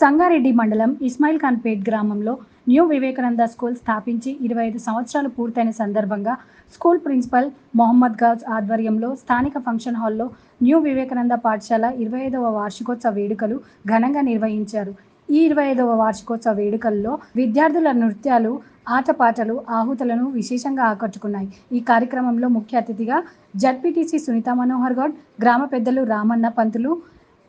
సంగారెడ్డి మండలం ఇస్మాయిల్ ఖాన్పేట్ గ్రామంలో new Vivekananda school స్థాపించి 25 సంవత్సరాలు పూర్తయిన సందర్భంగా స్కూల్ ప్రిన్సిపల్ మొహమ్మద్ గౌజ్ ఆధ్వర్యంలో స్థానిక ఫంక్షన్ హాల్లో న్యూ వివేకానంద పాఠశాల 25వ వార్షికోత్సవ వేడుకలు ఘనంగా నిర్వహించారు. ఈ 25వ వార్షికోత్సవ వేడుకల్లో విద్యార్థుల నృత్యాలు, ఆటపాటలు, ఆహుతులను విశేషంగా ఆకట్టుకున్నాయి. ఈ కార్యక్రమంలో ముఖ్య అతిథిగా జడ్పీటీసీ సునీతా మనోహర్ గౌడ్, గ్రామ పెద్దలు Ramanna Pantulu,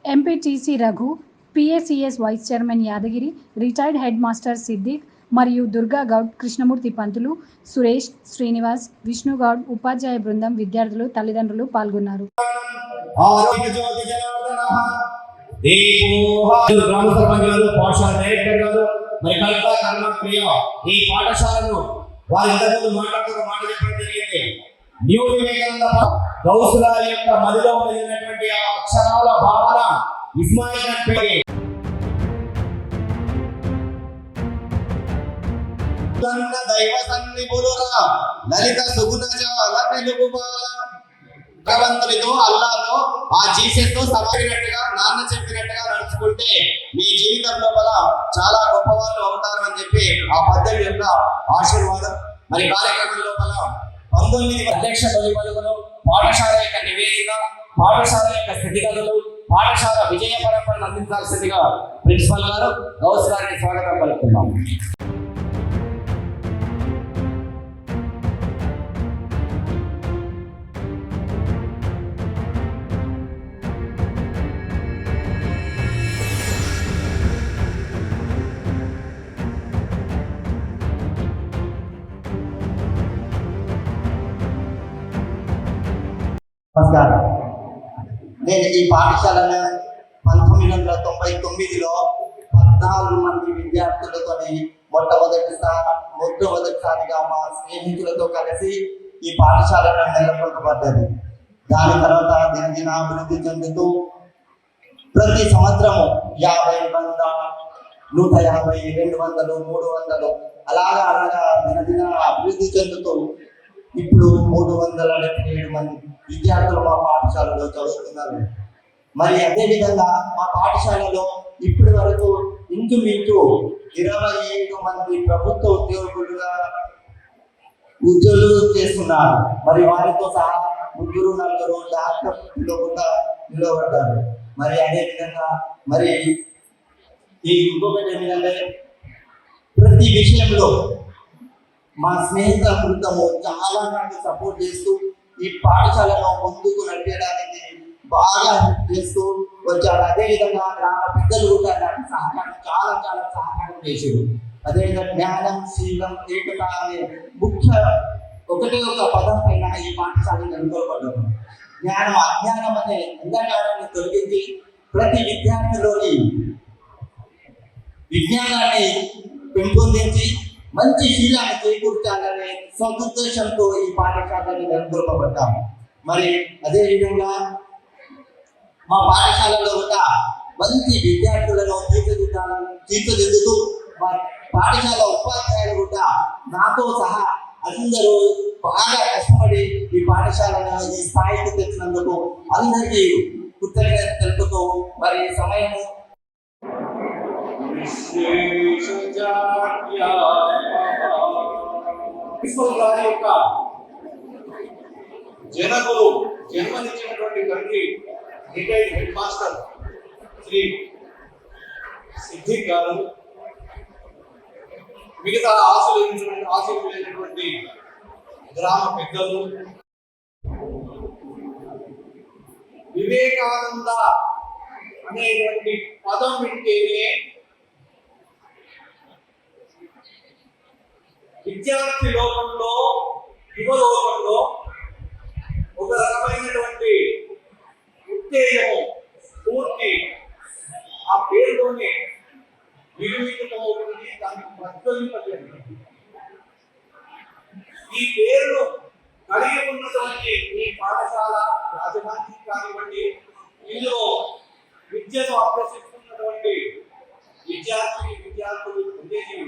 MPTC Raghu, PACS vice chairman Yadagiri, retired head master Siddiq మరియు దుర్గా గౌడ్, కృష్ణమూర్తి పంతులు, సురేష్, శ్రీనివాస్, విష్ణు గౌడ్, ఉపాధ్యాయ బృందం, విద్యార్థులు, తల్లిదండ్రులు పాల్గొన్నారు. ఈ పాఠశాలను వారి ఇంతకుముందు మాట్లాడుతూ మాట చెప్పడం జరిగింది. న్యూ వివేకానంద గౌసుల యొక్క మదిలో ఉన్నటువంటి ఆ అక్షరాల భావన ఇస్మాయిల్ ఖాన్పేట్ దైవ సన్నిపురురా లలిత సుగుణజాల తెలుగుబాల భగవంతుడితో అల్లాతో ఆ జీసస్ తో సమానట్టుగా నాన్న చెప్పినట్టుగా నడుచుకుంటే మీ జీవితం లోపల చాలా గొప్ప వాళ్ళు అవుతారు అని చెప్పి ఆ పద్యం యొక్క ఆశీర్వాదం. మరి కార్యక్రమం లోపల 19 అధ్యక్ష పదవులు, పాఠశాల యొక్క నివేదిక, పాఠశాల యొక్క స్థితిగతులు, పాఠశాల విజయ పరంపరను అందించాల్సిందిగా ప్రిన్సిపల్ గారు గౌస్ గారిని స్వాగతం పలుకుతున్నాం. నమస్కారం. నేను ఈ పాఠశాలను 1999లో 14 మంది విద్యార్థులతో మొట్టమొదటిసారిగా మా స్నేహితులతో కలిసి ఈ పాఠశాలను నెలకొల్పబడ్డది. దాని తర్వాత దినదిన అభివృద్ధి చెందుతూ ప్రతి సంవత్సరము 50, 100, 150, 200, 300 అలాగా దినదిన అభివృద్ధి చెందుతూ ఇప్పుడు 377 మంది విద్యార్థులు మా పాఠశాలలో చదువుతున్నారు. మరి అదేవిధంగా మా పాఠశాలలో ఇప్పటి వరకు ఇంచుమించు 27 మంది ప్రభుత్వ ఉద్యోగులు చేస్తున్నారు. మరి వారితో సహా 3-4 డాక్టర్లు కూడా నిలబడ్డారు. మరి అదేవిధంగా మరి ఈ ఇంకొకటి ఏమిటంటే ప్రతి విషయంలో మా స్నేహితుల బృందము చాలా నాకు సపోర్ట్ చేస్తూ ఈ పాఠశాలను ముందుకు నడిపేయడానికి బాగా చేస్తూ వచ్చారు. అదేవిధంగా గ్రామ పెద్దలు కూడా నాకు చాలా సహకారం చేశారు. అదేవిధంగా జ్ఞానం, శీలం, ఏకత అనే ముఖ్య ఒకటే ఒక పదం పైన ఈ పాఠశాలను నెలకొల్పడ్డాము. జ్ఞానం, అజ్ఞానం అనే అంధకారాన్ని తొలగించి ప్రతి విద్యార్థిలోని విజ్ఞానాన్ని పెంపొందించి మంచి శీలాన్ని చేకూర్చాలనే సదుద్దేశంతో ఈ పాఠశాలని నెలకొల్పబడ్డాము. మరి అదేవిధంగా మా పాఠశాలలో కూడా మంచి విద్యార్థులను తీర్చిదిద్దుతూ మా పాఠశాల ఉపాధ్యాయులు కూడా నాతో సహా అందరూ బాగా కష్టపడి ఈ పాఠశాలను ఈ స్థాయికి తెచ్చినందుకు అందరికీ కృతజ్ఞత తెలుపుతూ మరి సమయము గారి యొక్క జనకులు జన్మనిచ్చినటువంటి తండ్రి retired head master Shri Siddiq గారు, మిగతా ఆశీర్వదించినటువంటి గ్రామ పెద్దలు, వివేకానంద అనేటువంటి పదం వింటేనే విద్యార్థి లోకంలో, యువ లోకంలో ఒక రకమైనటువంటి ఉత్తేజము, స్ఫూర్తి ఆ పేరులోనే నిర్మితమవుతుంది. దానికి ప్రజ్వలింపజేస్తుంది. ఈ పేరును కలిగి ఉన్నటువంటి ఈ పాఠశాల రాజధాని కానివ్వండి, ఇందులో విద్యను అభ్యసిస్తున్నటువంటి విద్యార్థులు ఉద్దేశం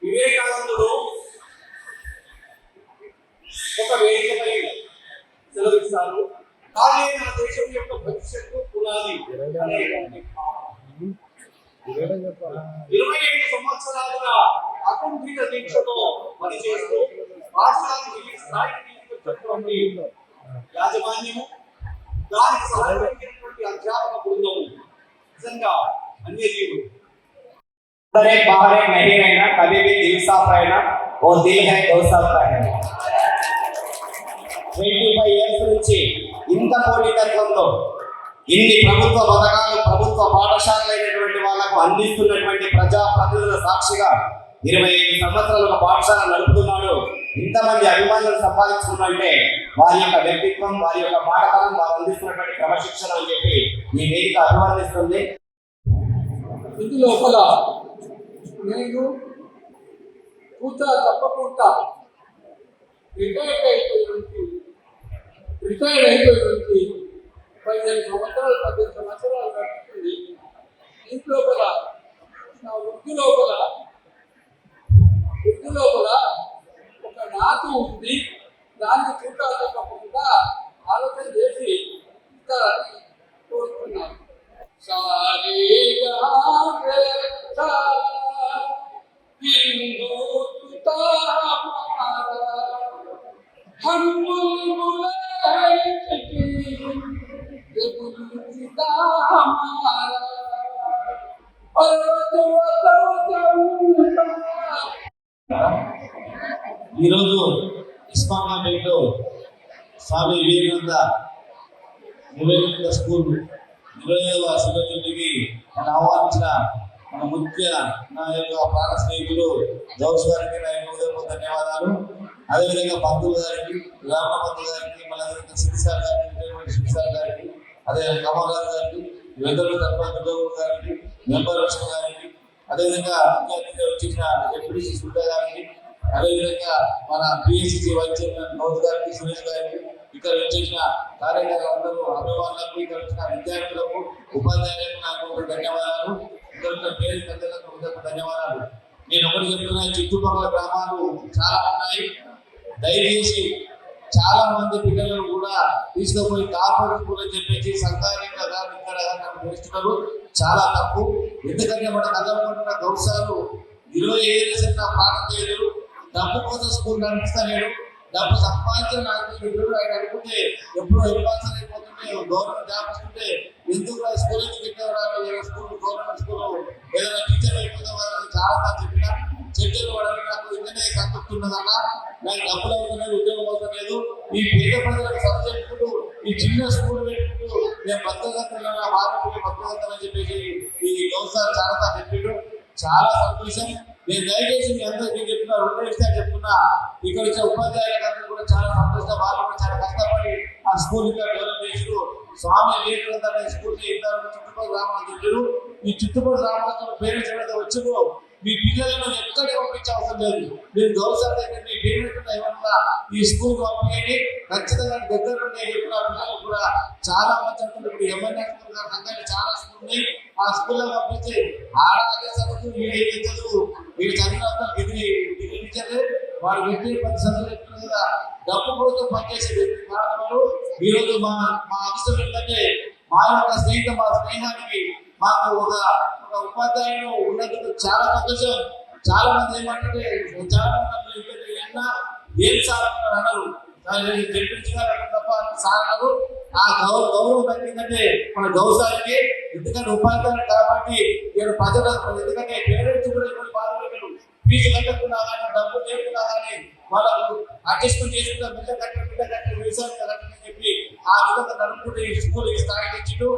వివేకానందుడు ఒక వేదికపై సెలవిస్తారు. కానీ నా దేశం యొక్క భవిష్యత్తు ఉన్నది అనేటువంటి 25 సంవత్సరాలుగా అకుంఠిత దీక్షతో పనిచేస్తూ రాష్ట్రానికి ఈ స్థాయికి తీసుకొచ్చినటువంటి యాజమాన్యము, దానికి సహాయపడినటువంటి అధ్యాపక బృందము నిజంగా అన్యజీవులు. बाहर नहीं रहना, कभी भी दिल साफ रहना, और दिल है दो साफ रहना. 25 years నుంచి ఇంత పోటీతత్వంతో ఇన్ని ప్రభుత్వ పథకాలు, ప్రభుత్వ పాఠశాలైనటువంటి వాళ్ళకు అందిస్తున్నటువంటి ప్రజా ప్రతినిధుల సాక్షిగా 25 సంవత్సరాలు ఒక పాఠశాల నడుపుతున్నాడు. ఇంతమంది అభిమానులను సంపాదించుకున్నంటే వారి యొక్క వ్యక్తిత్వం, వారి యొక్క పాఠకాలం, వారు అందిస్తున్నటువంటి క్రమశిక్షణ అని చెప్పి ఈ వేదిక అభివర్ణిస్తుంది. ఇందు లోపల నేను కూత తప్పకుండా రిటైర్డ్ అయిపోయింది 15 సంవత్సరాలు 18 సంవత్సరాలు నడుస్తుంది. ఇంటి లోపల నా వృత్తి లోపల ఒక నాటు ఉంది. దాన్ని కూత తప్పకుండా ఆలోచన చేసి ఇస్తారని కోరుతున్నాను. ఈరోజు ఇస్మాయిల్పేటలో స్వామి వివేకానంద స్కూల్ 20వ శుభజయంతికి నన్ను ఆహ్వానించిన మన ముఖ్య నా యొక్క ప్రాణ స్నేహితులు జౌస్ గారికి నా యొక్క ధన్యవాదాలు. అదేవిధంగా పంతులు గారికి, రామణ పంతులు గారికి, మన శివసార్ గారికి, శివసార్ గారికి, అదే కమల్ గారికి, వెంకట తరఫు గారికి, మెంబర్ గారికి, అదేవిధంగా ముఖ్య అతిథిగా వచ్చేసిన ఎంపీడీసీ సుల్తా గారికి, అదేవిధంగా మన పిఎస్సి వైస్ చైర్మన్ గౌత్ గారికి, సురేష్ గారికి, ఇక్కడ వచ్చేసిన కార్యకర్తలందరూ, అభిమానులకు, ఇక్కడ వచ్చిన విద్యార్థులకు, ఉపాధ్యాయులకు నాకు ధన్యవాదాలు. ఇక్కడ ఉన్న పేరు పెద్దలకు ధన్యవాదాలు. నేను ఒకటి చెప్తున్నా, చుట్టుపక్కల గ్రామాలు చాలా ఉన్నాయి. దయచేసి చాలా మంది పిల్లలను కూడా తీసుకుపోయి కార్పొరేట్ స్కూల్ అని చెప్పేసి సంతానిక ఇక్కడ పిలుస్తున్నారు. చాలా తప్పు. ఎందుకంటే మన కదలబడిన గౌరవాలు 25 ఏళ్ళ పాఠశాలలు డబ్బు కోసం స్కూల్ నడిపిస్తలేడు. డబ్బు సంపాదించిన ఆయన అనుకుంటే ఎప్పుడు ఇవ్వాల్సిన అయిపోతుంటే గవర్నమెంట్ జాబ్ వస్తుంటే ఎందుకు స్కూల్ ఎందుకు పెట్టేవారు? స్కూల్ గవర్నమెంట్ స్కూల్ ఏదైనా టీచర్ అయిపోతే చాలా సార్లు చెప్పిన చెట్టులు పడాలి. నాకు ఇంటనే సంతృప్తి ఉన్నదన్నా, నాకు డబ్బులు అవుతున్నాయి, ఉద్యోగం అవుతలేదు. ఈ పేద ప్రజలకు సబ్జెక్టులు ఈ చిన్న స్కూల్ పెట్టుకుంటూ నేను బతకగలుగుతున్నా, ఆరోగ్యం బతకగలుగుతానని చెప్పేసి ఈ గౌరవ చాలా సార్లు చెప్పిండు. చాలా సంతోషం. నేను దయచేసి మీ అందరికీ చెప్తున్నా, 2 విషయాలు చెప్తున్నా. ఇక్కడ వచ్చే ఉపాధ్యాయులందరూ కూడా చాలా సంతోషంగా, వాళ్ళు కూడా చాలా కష్టపడి ఆ స్కూల్ ఇంకా డెవలప్ చేసారు. స్వామి వివేకానంద స్కూల్ చుట్టుపక్కల గ్రామాలు చెప్పారు. ఈ చుట్టుపక్కల గ్రామాల పేరెంట్స్ ఎవరైతే వచ్చారో మీ పిల్లలను ఎక్కడికి పంపించే అవసరం లేదు. మీరు గౌరవ దగ్గర మీ పేరెంట్స్ ఏమన్నా ఈ స్కూల్ పంపించండి. ఖచ్చితంగా దగ్గర ఉండే చెప్పిన పిల్లలు కూడా చాలా మంది అంటున్నారు. ఇప్పుడు ఎంఎన్ఎస్ సంఘాలు చాలా స్కూల్ ఉన్నాయి. ఆ స్కూల్లో పంపించి ఆడాగే చదువు, వీడి చదువు, వీడి చదివినంతా డిగ్రీ టీచర్లే వాడు వ్యక్తి 10 సంవత్సరాలు చెప్తున్నారు కదా. డబ్బు కోసం పనిచేసే వ్యక్తి కారణాలు ఈరోజు మా అదృష్టం ఏంటంటే మా యొక్క స్నేహానికి మాకు ఒక ఉపాధ్యాయులు ఉన్నందుకు చాలా సంతోషం. చాలా మంది ఏమంటే చాలా మంది ఏం సార్ అన్నారు, తెప్పించుకోవాలి తప్ప సార్ అన్నారు. ఆ గౌరవం తగ్గిందంటే మన గౌరవానికి. ఎందుకంటే ఉపాధ్యాయులు కాబట్టి నేను ప్రజలకు, ఎందుకంటే పేరెంట్స్ కూడా ఇప్పుడు బాధపడతారు. ఫీజు కట్టకుండా కానీ, డబ్బు లేకుండా కానీ వాళ్ళకు అడ్జస్ట్మెంట్ చేసుకుంటా బిడ్డ కట్టే వ్యవసాయం కట్టని చెప్పి ఆ విధంగా నడుపుకుంటే ఈ స్కూల్ ఈ స్థాయికి ఇచ్చిండు.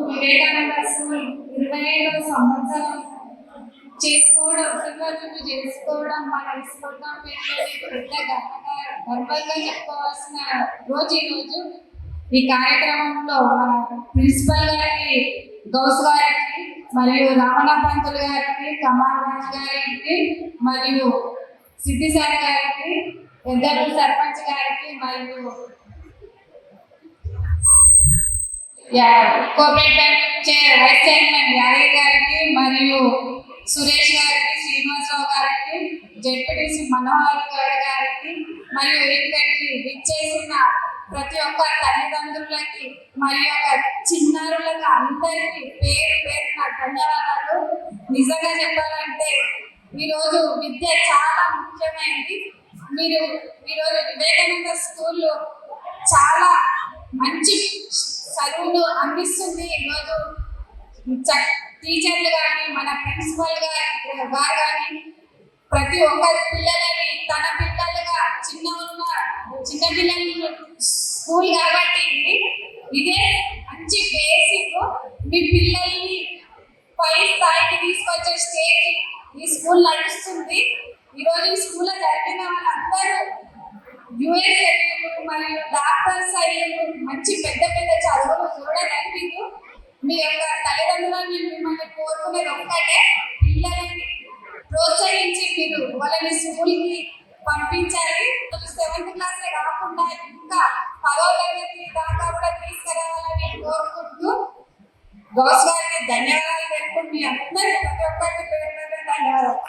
వివేకానంద స్కూల్ 25వ సంవత్సరం చేసుకోవడం మన స్కూల్ పెద్ద గర్వంగా చెప్పుకోవాల్సిన రోజు ఈ రోజు. ఈ కార్యక్రమంలో మన ప్రిన్సిపల్ గారికి, గౌస్ గారికి, మరియు రామణ పంతులు గారికి, కమాల్ రాజ్ గారికి, మరియు సిద్ధిసార్ గారికి, పెద్దలు సర్పంచ్ గారికి, మరియు cooperative bank vice chairman Yadaiah గారికి, మరియు సురేష్ గారికి, శ్రీనివాసరావు గారికి, జెడ్పీటీసీ మనోహర్ గారికి మరియు ఇక్కడికి విచ్చేసిన ప్రతి ఒక్క తల్లిదండ్రులకి మరియు చిన్నారులకు అందరికీ పేరు పేరున ధన్యవాదాలు. నిజంగా చెప్పాలంటే ఈరోజు విద్య చాలా ముఖ్యమైనది. మీరు ఈరోజు వివేకానంద స్కూల్లో చాలా మంచి చదువులు అందిస్తుంది. ఈరోజు టీచర్లు కానీ మన ప్రిన్సిపల్ గారు కానీ ప్రతి ఒక్క పిల్లలని తన పిల్లలుగా చిన్న పిల్లలు స్కూల్ కాబట్టి ఇదే మంచి బేసిక్. మీ పిల్లల్ని పై స్థాయికి తీసుకొచ్చే స్టేజ్ ఈ స్కూల్ నడుస్తుంది. ఈరోజు ఈ స్కూల్లో జరిగిన వాళ్ళందరూ యుఎస్ అయ్యారు మరియు డాక్టర్స్ అయ్యారు, మంచి పెద్ద పెద్ద చదువులు చూడగలిగారు. మీ యొక్క తల్లిదండ్రులను మిమ్మల్ని కోరుకునేది ఒక్కటే, పిల్లలని ప్రోత్సహించి మీరు వాళ్ళని స్కూల్కి పంపించాలి. 7th క్లాసే కాకుండా ఇంకా 10వ తరగతి దాకా కూడా తీసుకురావాలని కోరుకుంటూ గౌస్ గారికి ధన్యవాదాలు తెలుపుకుంటూ మీ అందరికీ ప్రతి ఒక్కరికి పేరు పేరున ధన్యవాదాలు.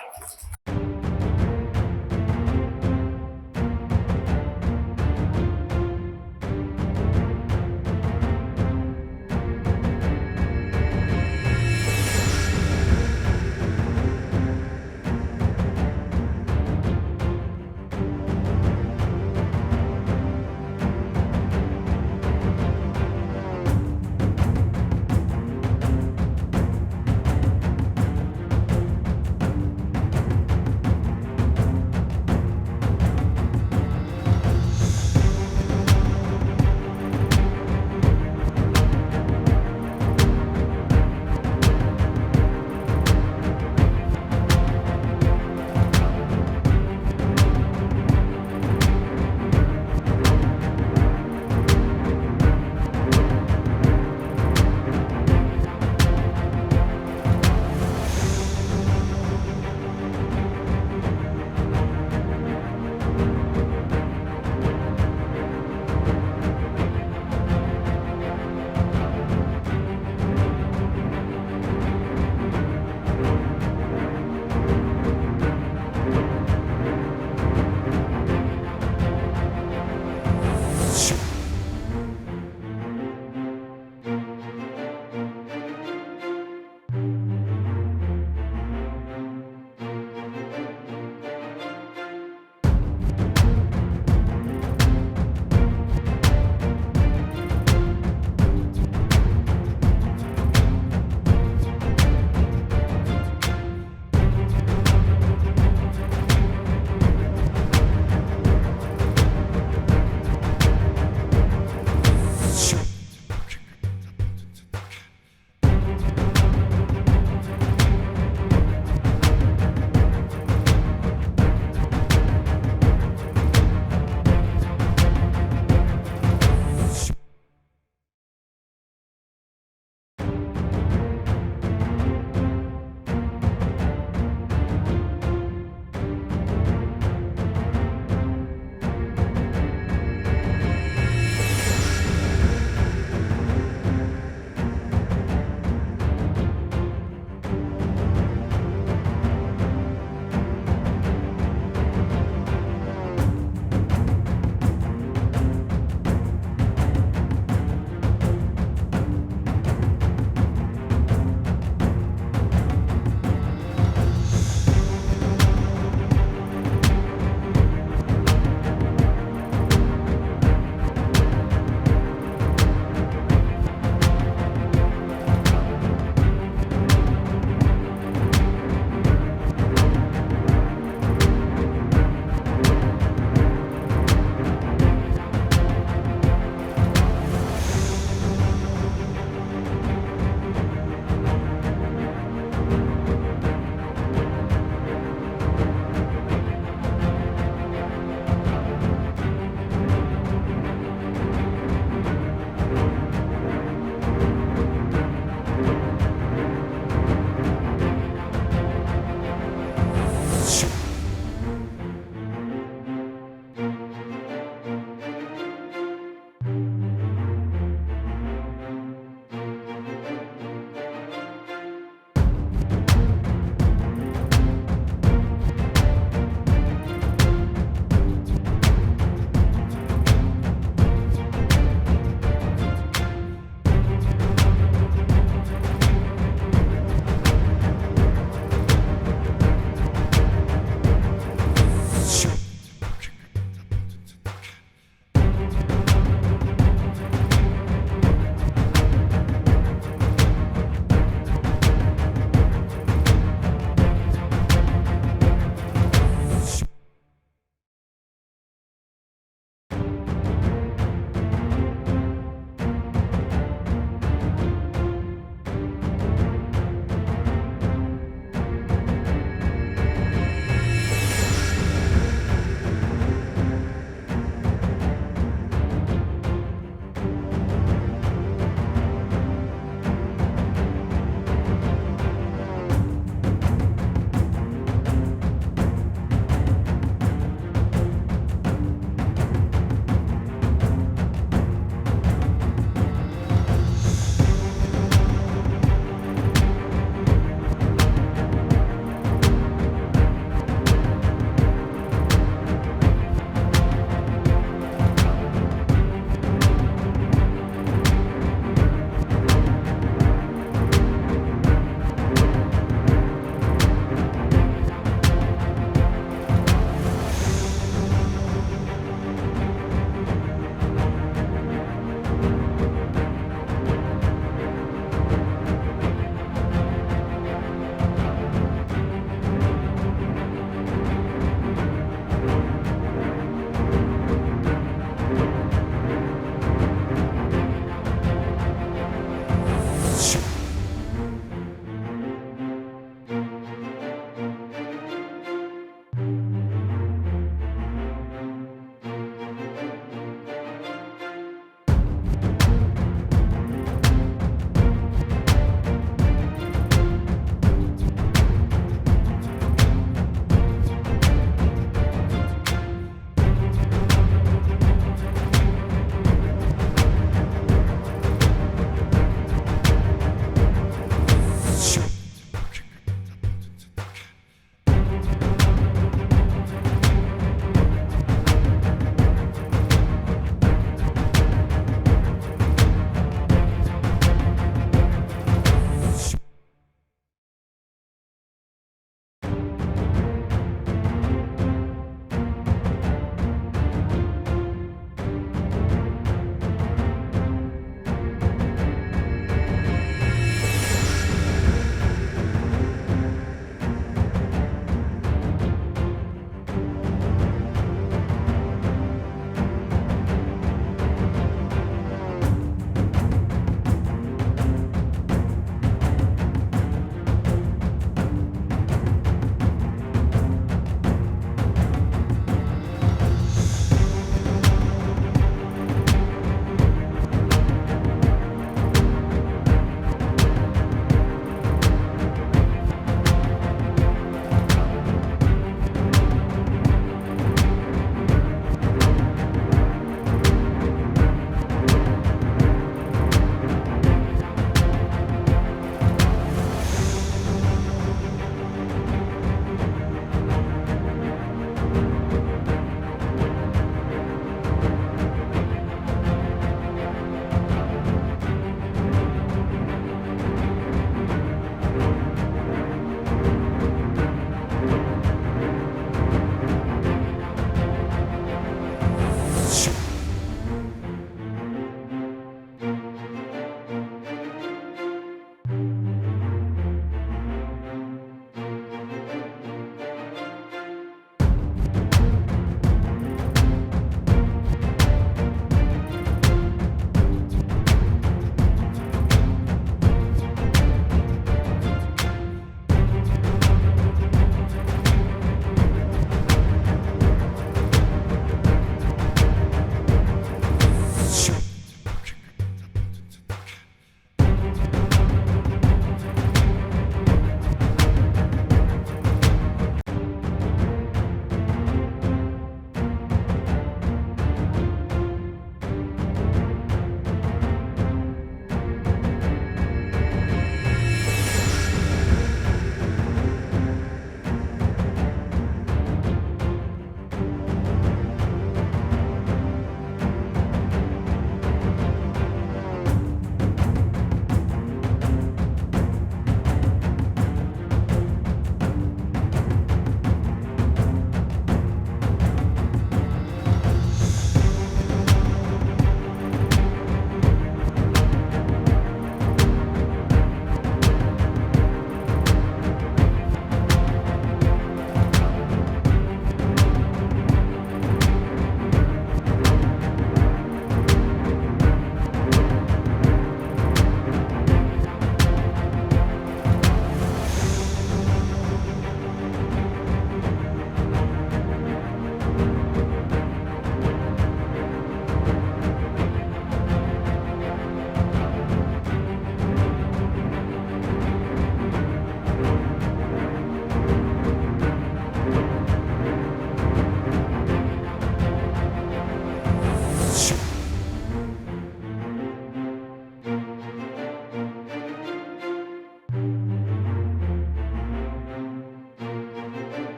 మచ్.